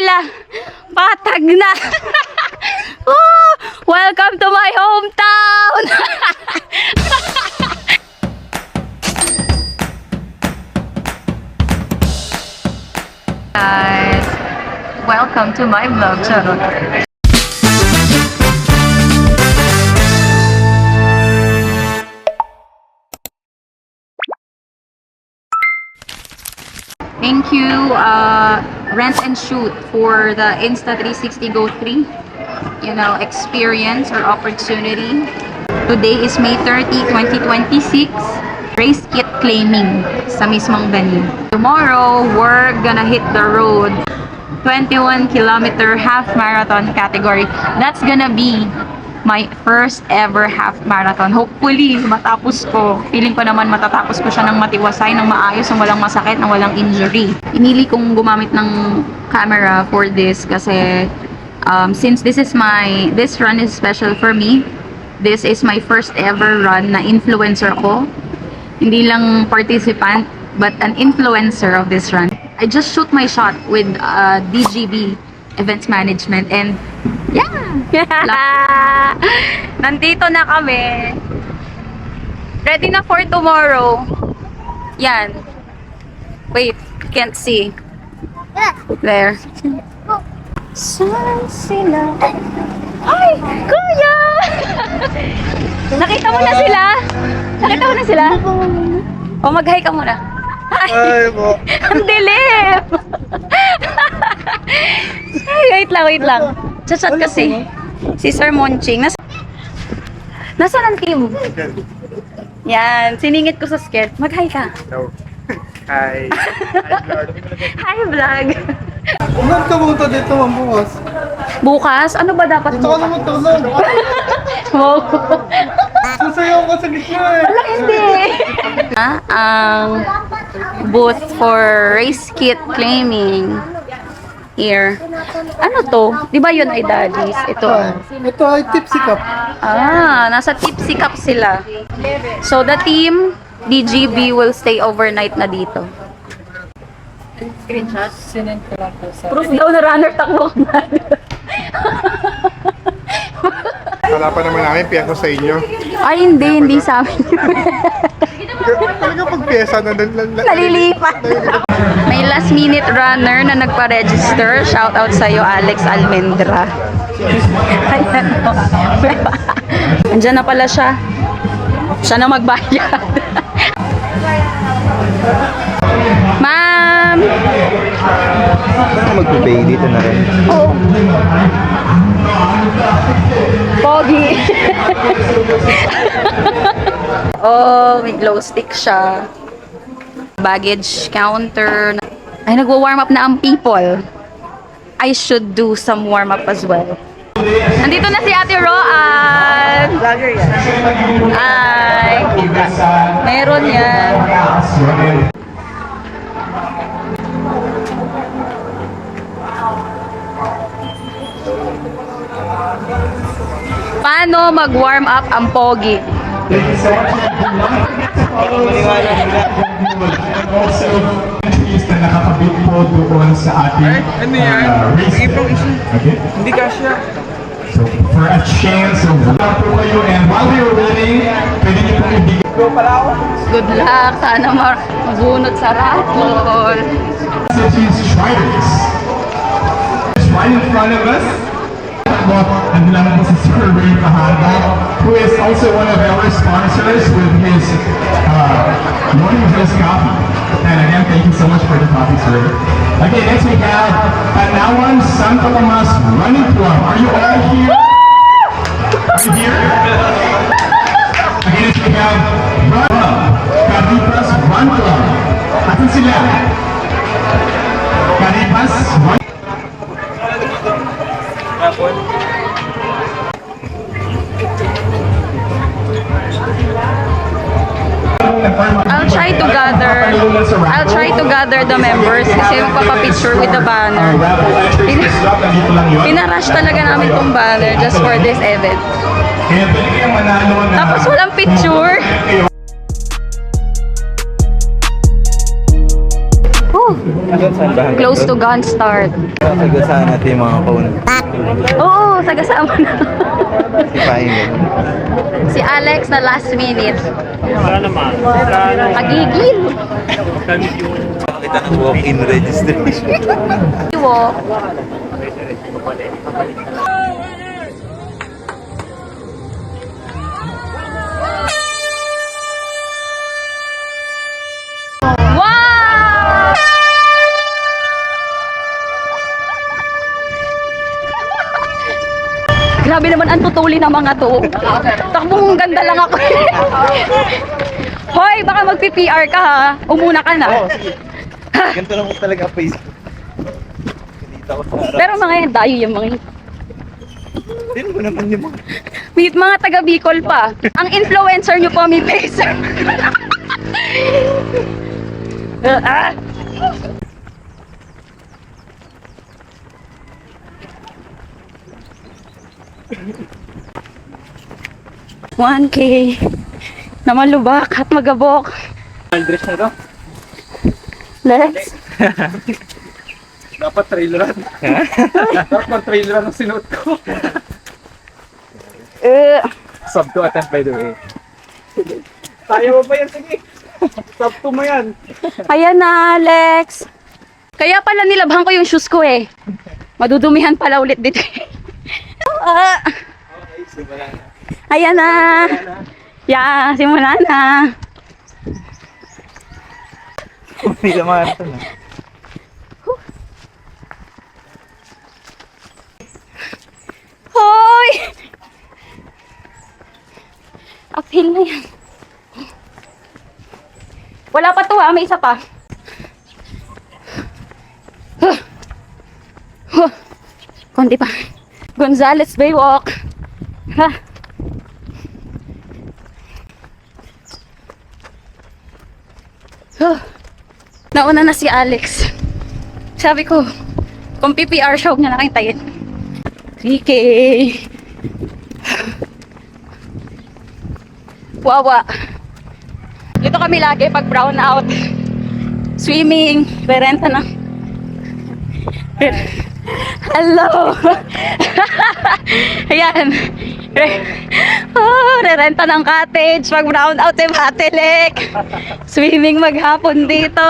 sila. Patag na. Welcome to my hometown. Guys, welcome to my vlog channel. Thank you, Rent and Shoot, for the Insta360 Go 3, experience or opportunity. Today is May 30, 2026. Race kit claiming sa mismong venue. Tomorrow, we're gonna hit the road. 21-kilometer half marathon category. That's gonna be my first ever half marathon. Hopefully, matapos ko. Feeling ko naman matatapos ko siya ng matiwasay, ng maayos, ng walang masakit, ng walang injury. Pinili kong gumamit ng camera for this kasi since this run is special for me. This is my first ever run na influencer ko. Hindi lang participant, but an influencer of this run. I just shoot my shot with DGB Events Management and nandito na kami. Ready na for tomorrow. Yan. Wait, can't see. There. Saan sila? Ay, kuya! Nakita mo na sila? Nakita mo na sila? O, mag-hi ka muna. Ay, po. Ang dilim! Ay, wait lang. Chat kasi. Si Sir Monching. Nasaan ang team? Yan, siningit ko sa skirt. Mag-hi ka. No. Hi. Hi, vlog. Ulan ka punta dito, mambukas. Bukas? Ano ba dapat Ito ka naman tulog. Wow. Susayaw ka sa gitna eh. Wala, hindi. Ang booth for race kit claiming. Here. Ano to? Di ba yun ay Daddy's? Ito. Ito ay tipsy cup. Nasa tipsy cup sila. So the team, DGB, will stay overnight na dito. Screenshot? Sinend ko lang po sa... Proof daw na runner takbo na. Kala pa naman namin piyesa sa inyo. Ay, hindi sa amin. Talaga pag piyesa na Nalilipat. May last minute runner na nagpa-register. Shout out sa'yo, Alex Almendra. Ayan o. Andyan na pala siya. Siya na magbayad. Ma'am! Mag-pay dito na rin. Oh. Pogi. Oh, may glow stick siya. Baggage counter. Ay, nagwa-warm up na ang people. I should do some warm up as well. Nandito na si Ate Roan. Vlogger yan. Ay. Meron yan. Paano mag-warm up ang pogi? Also, entries na nakakabit po doon sa ating race. Okay? Hindi kasya. So, for a chance of po kayo, and while we were waiting, pwede niyo pong ibigay. Good luck. Sana mabunot sa raffle. Cities Riders. Right in front of us. And naman po si Sir Ray Pahanda, who is also one of our sponsors with his Morning Just Coffee. And again, thank you so much for the coffee, sir. Okay, next we have Panawan Santo Tomas Running Club. Are you all here? Are you here? Again, next we have Run Club. Caripas Run Club. Atin sila. Caripas Run I'll try to gather the members kasi magpapapicture with the banner. Pinarush talaga namin tong banner just for this event. Tapos walang picture. Oh, Saan ba? Close to gun start. Sagasaan natin yung mga phone. Oo, sagasama na. Sipahin mo. Si Alex na last minute. Pagigil. Nakita ng walk-in registration. Iwo. Wow! Grabe naman ang tutuli ng mga to. Takbong ganda lang ako. Hoy, baka magpi-PR ka ha. Umuna ka na. Ganito lang ko talaga Facebook. Pero mga yan, dayo yung mga yun. Sino mo naman yung mga... May mga taga Bicol pa. Ang influencer nyo po, may face. Ah! 1K na malubak at magabok. Dress na to? Let's. Dapat traileran. Dapat traileran ang sinuot ko. Sub to attempt by the way. Kaya mo ba yan? Sige. Sub to mo yan. Ayan na, Alex. Kaya pala nilabhan ko yung shoes ko eh. Madudumihan pala ulit dito. Ah. Okay, simula na. Ayan na. Yeah, simula na. Hindi naman ito na. Hoy! Uphill na yan. Wala pa to ha, may isa pa. Konti pa. Gonzales Baywalk. Ha? Nauna na si Alex. Sabi ko, kung PPR show niya na kayong tayin. Sige. Wawa. Dito kami lagi pag brown out. Swimming. Rerenta na. Hello. Ayan. Rerenta ng cottage pag brown out si Batelek. Swimming maghapon dito.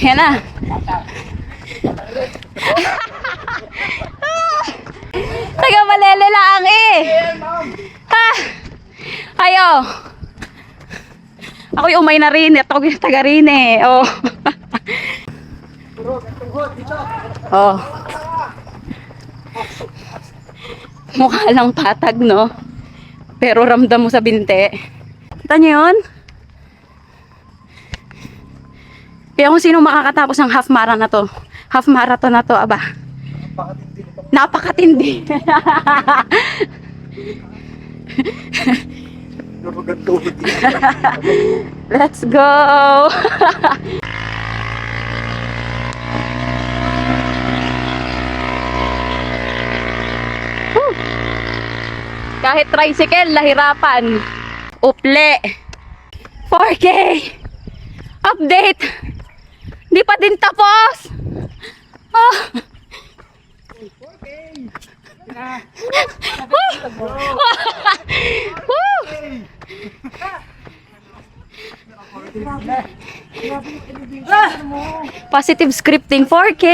Yan na. Taga Malele lang eh. Ha? Ayo. Ako yung umay na rin. At ako yung taga rin eh. Oh. Oh. Mukha lang patag, no? Pero ramdam mo sa binte. Kita niyo yun? Kaya kung sino makakatapos ng half marathon na to. Half marathon na to, aba. Napakatindi. Let's go. Kahit tricycle, lahirapan. Uple. 4K. Update. Di pa din tapos. Oh. Positive scripting 4K.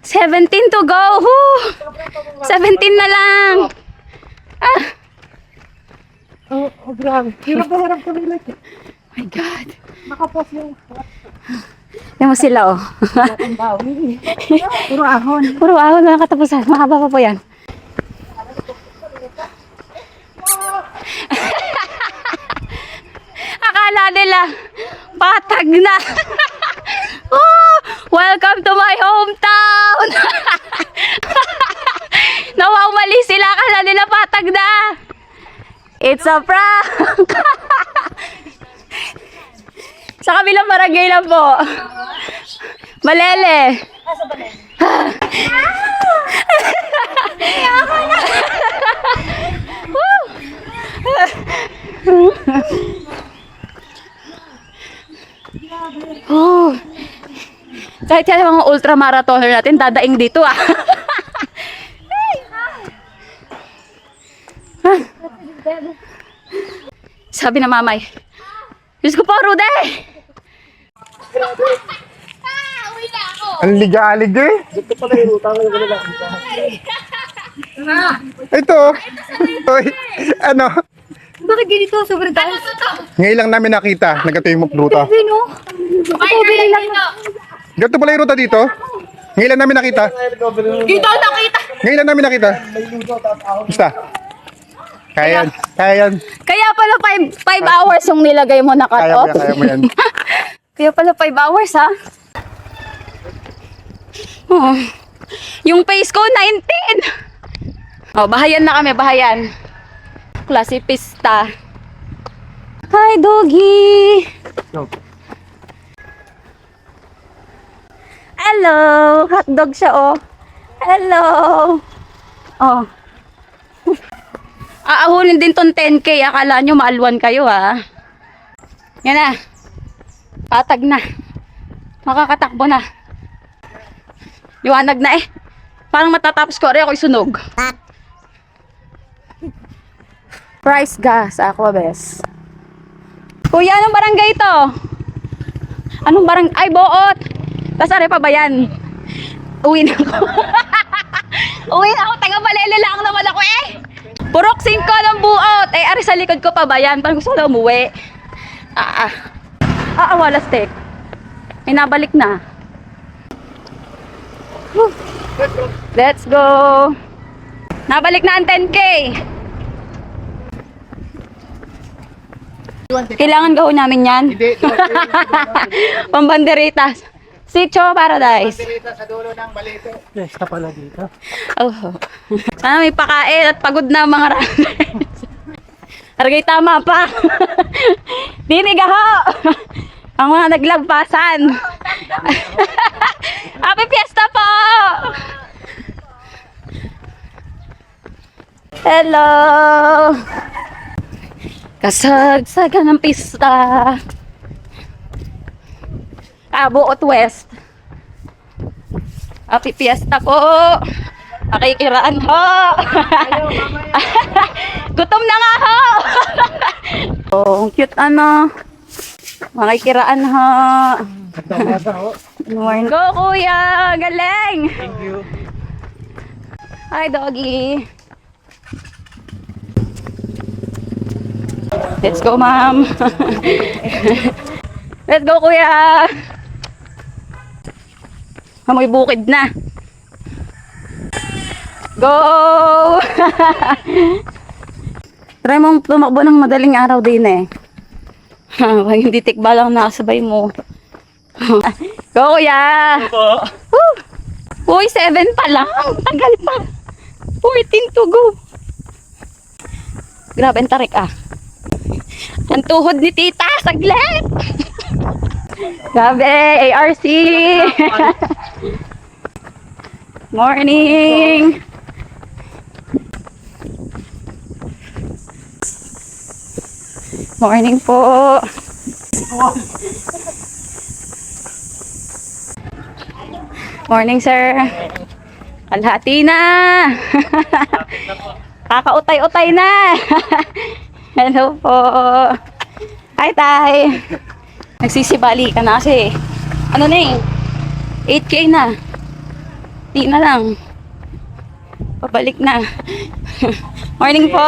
17 to go. Woo. 17 na lang. Ah. Oh, grabe. Hirap na hirap kami like. My God. Nakapos yung Yan mo sila, oh. ang bawi. Puro ahon. Puro ahon na katapusan. Mahaba pa po yan. Akala nila, patag na. Oh, welcome to my hometown. Nawaw mali sila. Akala nila patag na. It's a prank. Sa kabilang barangay lang po. Malele. Kahit yan mga ultramarathoner natin, dadaing dito ah. Sabi na mamay, Diyos ko po, Rude! Ang ligalig eh. Dito pala yung utang yung wala Ito. Oy, ano? Bakit ganito? Sobrang taas. Ngayon lang namin nakita. Nagkato yung ruta. Sino? Ito, bilay lang. Ganito pala yung ruta dito? Ngayon lang namin nakita. Dito nakita! Ngayon lang namin nakita. Basta. Kaya yan. Kaya yan. Kaya pala 5 hours yung nilagay mo na Kaya mo cut-off. yan. Kaya mo yan. Kaya pala 5 hours ha? Oh. Yung face ko, 19! Oh, bahayan na kami, bahayan. Klase pista. Hi, doggy! Hello! Hotdog siya, oh. Hello! Oh. Aahulin din tong 10K. Akala nyo maalwan kayo, ha? Yan na. Patag na. Makakatakbo na. Liwanag na eh. Parang matatapos ko rin ako isunog. Price gas, Aquabes. Kuya, anong barangay ito? Anong barangay? Ay, Boot! Tapos ano pa ba yan? Uwi na ako. Uwi na ako. Taga-Balele lang naman ako eh. Purok 5 ng Buot. Eh, ari sa likod ko pa ba yan? Parang gusto ko na umuwi. Wala stick. May nabalik na. Whew. Let's go. Nabalik na ang 10K. Kailangan gawin namin yan. Pambanderitas. Sitio Paradise. Sa dulo ng Balete. Yes, pala dito. Oh. Sana may pakain at pagod na mga runners. Argay tama pa. Dinig ako. Ang mga naglagpasan. Happy Fiesta po! Hello! Kasagsagan ng pista. Buot West. Happy Fiesta po! Nakikiraan ho! Gutom na nga ho! Oh, cute ano. Makikiraan ho. Good morning. Go kuya! Galing! Thank you. Hi doggy! Let's go ma'am! Let's go kuya! Amoy bukid na. Go! Try mong tumakbo ng madaling araw din eh. Hindi tikba lang nakasabay mo. Go kuya! Opo. Uy, 7 pa lang. Tagal pa. 14 to go. Grabe ang tarik ah. Ang tuhod ni tita, saglit. Grabe, ARC. Morning. Morning po. Morning, sir. Kalahati na. Kakautay-utay na. Hello po. Hi, tay. Nagsisibali ka na kasi. Ano na eh? 8K na. Di na lang. Pabalik na. Morning po.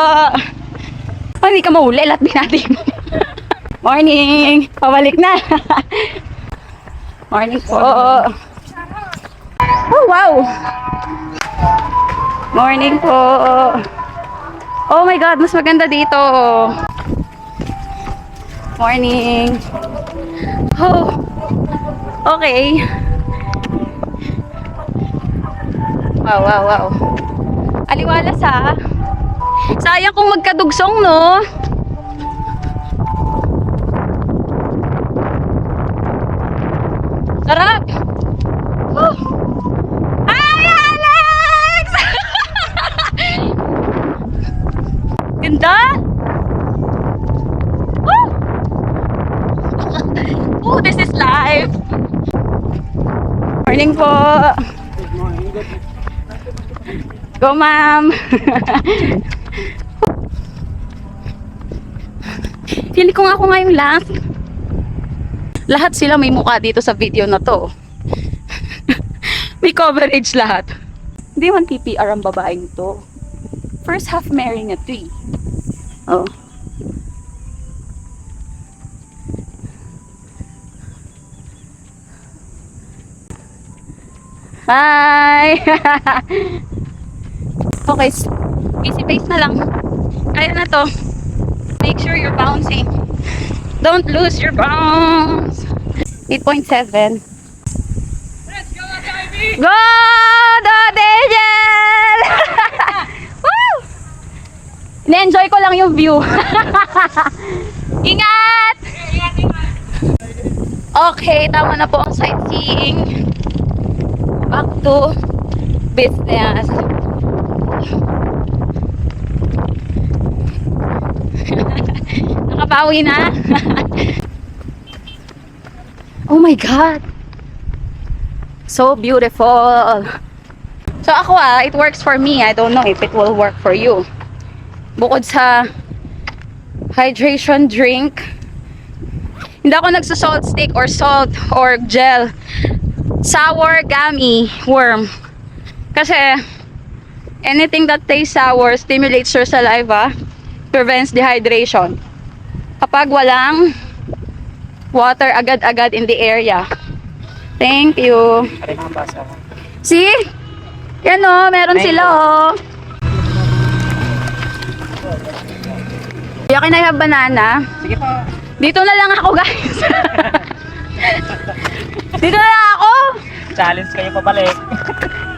Oh, hindi ka mahuli. Lahat binati mo. Morning. Pabalik na. Morning po. Oh, wow. Morning po. Oh my God, mas maganda dito. Morning. Oh. Okay. Wow, wow, wow. Aliwalas ha. Sayang kung magkadugsong, no? Sarap. Oh. Hi, Alex! Ganda? Oh! Oh, this is life. Morning po. Go, ma'am. Feeling ko nga ako ngayong last. Lahat sila may mukha dito sa video na to. May coverage lahat. Hindi man PPR ang babaeng to. First half marrying a 3. Oh. Hi! Okay, easy pace na lang. Kaya na to. Make sure you're bouncing. Don't lose your bounce. 8.7. Go, Dodegel! Woo! Na-enjoy ko lang yung view. Ingat! Okay, tama na po ang sightseeing. Back to business. Nakabawi na. Oh my God. So beautiful. So ako it works for me. I don't know if it will work for you. Bukod sa hydration drink, hindi ako nagsa-salt stick or salt or gel. Sour gummy worm. Kasi anything that tastes sour stimulates your saliva, prevents dehydration. Kapag walang water agad-agad in the area. Thank you. See? Yan o, meron sila o. Yeah, can I have banana? Sige po. Dito na lang ako, guys. Dito na lang ako. Challenge kayo pabalik.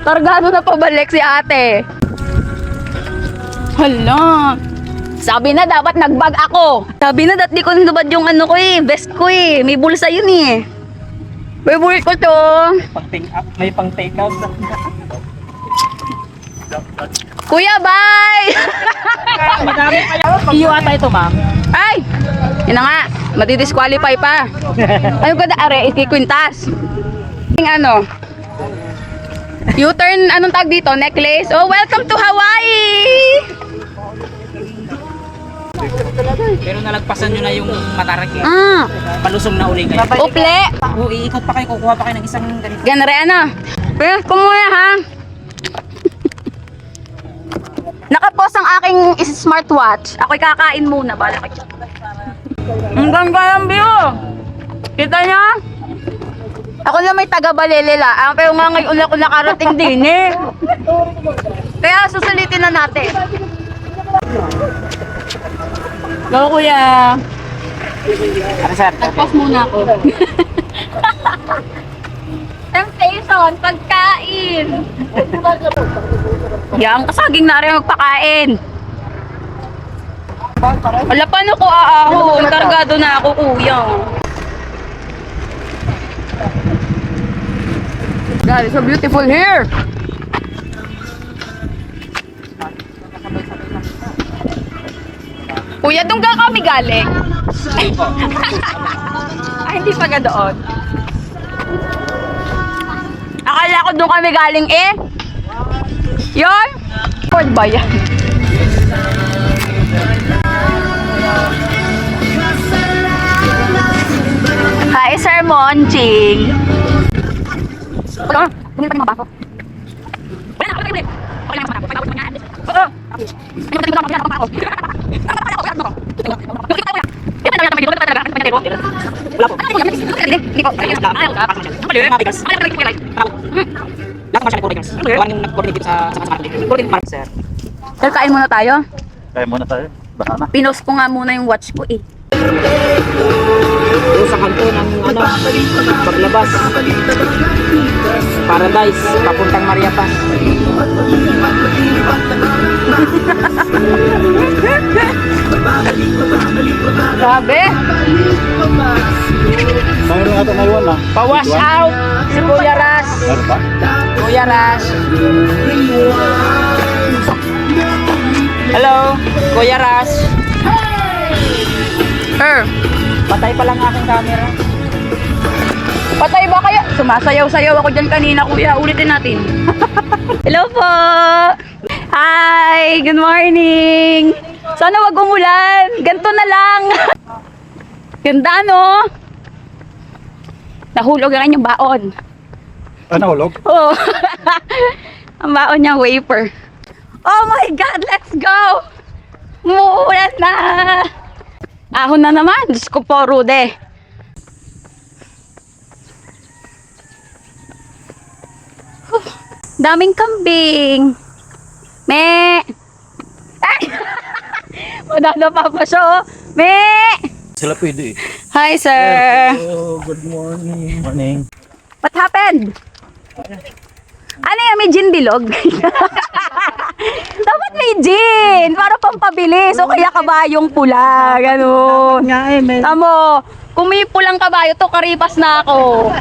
Targado na pabalik si ate. Hala. Sabi na dapat nag-bag ako. Sabi na di ko nabad yung ano ko vest ko May bulsa yun Favorite ko to. May pang take out na. Kuya, bye! Madami pa yan. Iyo ata ito, ma'am. Ay! Yun na nga. Matidisqualify pa. Ano ka da, are? Ikikwintas. Ano? U-turn, anong tag dito? Necklace? Oh, welcome to Hawaii! Pero nalagpasan nyo na yung mataraki. Ah, Palusong na uli kayo. uple! Oo, iikot pa kayo, kukuha pa kayo ng isang ganito. Ganare, ano? Pero, kumuha ha? Nakapos ang aking smartwatch. Ako'y kakain muna. Bala kayo. Ang ganda ng view. Kita niya? Ako lang may taga-Balililaan. Pero nga ngayon ako nakarating din Kaya susulitin na natin. Go, kuya. Ano sir? Nag-pause muna ako. Temptation, pagkain. Yang kasaging na rin magpakain. Wala pa no ko aahon. Kargado na ako, kuya. God, it's so beautiful here. Kuya, doon ka kami galing. Ay, hindi pa ka doon. Akala ko doon kami galing Yon? Ford ba yan? Hi, Sir Monching. Wala, tumili pa yung mga baso. Wala na, wala na. Wala na, wala na. Oo. Sir, kain muna tayo. Kaya muna tayo. Baka na. Pinost ko nga muna yung watch ko Doon sa kanto ng paglabas. Paradise, papuntang Mariapas. Grabe. Mayroon nga ito na iwan Pa-wash out si Kuya Ras. Meron ba? Kuya Ras. Hello, Kuya Ras. Sir, Patay pa lang aking camera. patay ba kaya? Sumasayaw-sayaw ako dyan kanina, kuya. Ulitin natin. Hello po! Hi! Good morning! Sana wag umulan. Ganto na lang. Ganda, no? Nahulog ang kanyang baon. Nahulog? Oh. Ang baon niyang wafer. Oh my God! Let's go! Umuulan na! Ahon na naman. Diyos ko po, Rude. Daming kambing. Me! Ay! Madalo pa pa siya, oh. Me! Sila pwede eh. Hi, sir. Hello, good morning. Morning. What happened? Ano yan? May gin bilog? Dapat may gin. Para pampabilis. O kaya kabayong pula. Ganun. Tamo, kung may pulang kabayo to, karipas na ako.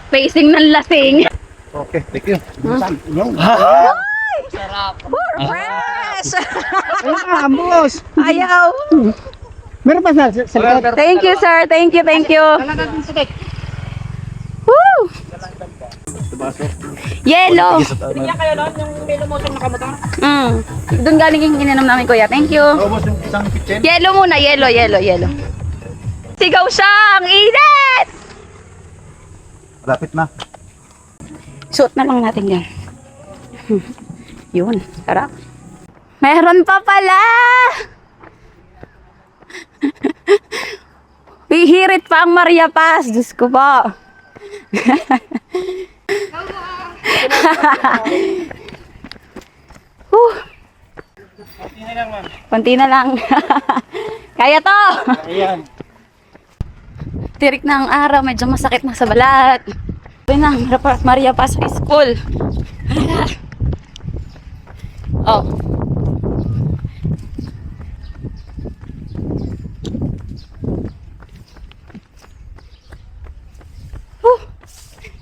Facing ng lasing. Okay, thank you. Sarap. Fresh! Ambos! Ayaw. Meron pa sa likod. Thank you, sir. Thank you, thank you. Woo! Yellow. Kaya kayo noon, yung may lumusong na kamotor. Doon galing yung ininom namin, kuya. Thank you. Ubos yung isang kitchen. Yellow muna. Yellow. Sigaw siya! Ang init! Malapit na. Suot na lang natin yan. Yun. Sarap. Meron pa pala! Hihirit pa ang Maria Paz. Diyos ko po. Konti na lang. Kaya to! Ayan. Tirik na ang araw. Medyo masakit na sa balat. Ito na. Maria Paz High School. Oh.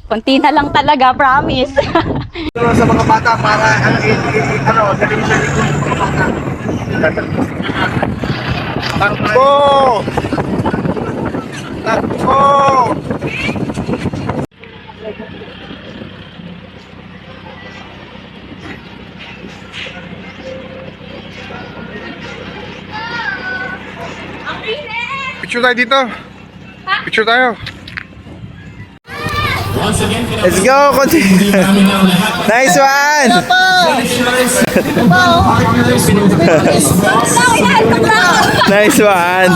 Konti na lang talaga, promise. Sa mga bata para galing sa likod ng mga bata. Takbo! Takbo! Picture tayo dito. Picture tayo. Let's go! Nice one! Nice one!